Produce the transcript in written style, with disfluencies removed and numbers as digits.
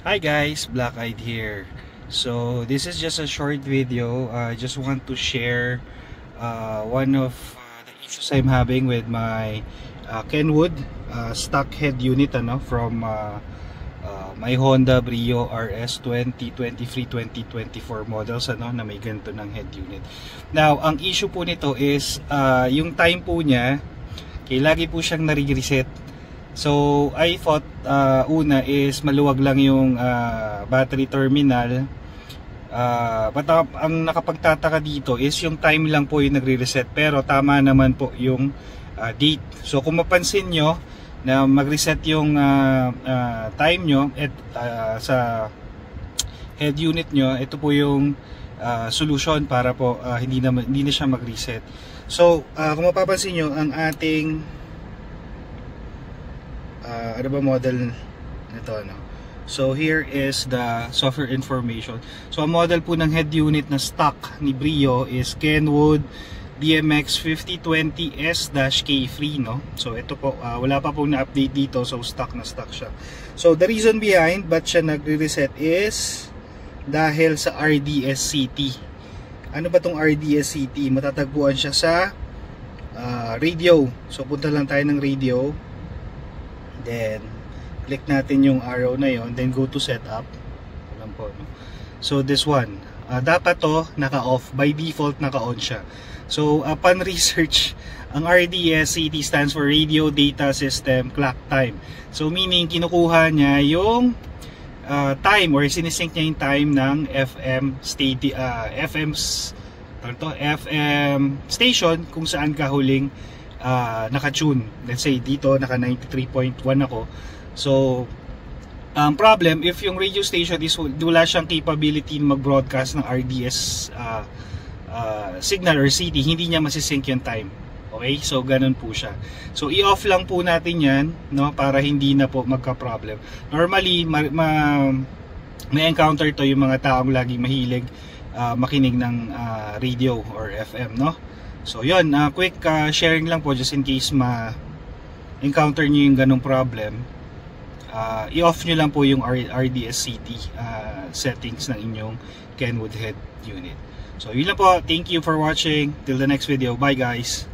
Hi guys, Black Eyed here. So this is just a short video. I just want to share one of the issues I'm having with my Kenwood stock head unit from my Honda Brio RS 2023-2024 models na may ganito ng head unit. Now, ang issue po nito is yung time po niya, lagi po siyang nare-reset. So I thought una is maluwag lang yung battery terminal, but ang nakapagtataka dito is yung time lang po yung nagre-reset, pero tama naman po yung date. So kung mapansin nyo na mag-reset yung time nyo sa head unit nyo, ito po yung solution para po hindi na siya mag-reset. So kung mapapansin nyo, ang ating ano ba model nito So here is the software information. So ang model po ng head unit na stock ni Brio is Kenwood DMX 5020S-K3 So ito po wala pa pong na-update dito, so stock na stock siya. So the reason behind ba't siya nagre-reset is dahil sa RDS-CT. Ano ba tong RDS-CT? Matatagpuan siya sa radio. So punta lang tayo ng radio. Then click natin yung arrow na yon, then go to setup. Alam po, So this one, dapat to naka-off, by default naka-on siya. So upon research, ang RDS-CT stands for Radio Data System Clock Time. So meaning kinukuha niya yung time, or sinisync niya yung time ng FM station kung saan ka huling naka-tune. Let's say dito naka 93.1 ako. So ang problem, if yung radio station is wala siyang capability mag-broadcast ng RDS signal or CT, hindi niya masisync yung time. Okay, so ganun po siya. So i-off lang po natin yan para hindi na po magka-problem. Normally may encounter to yung mga taong laging mahilig makinig ng radio or FM So yun, quick sharing lang po just in case ma-encounter nyo yung ganong problem. I-off nyo lang po yung RDS-CT settings ng inyong Kenwood head unit. So yun lang po, thank you for watching. Till the next video, bye guys.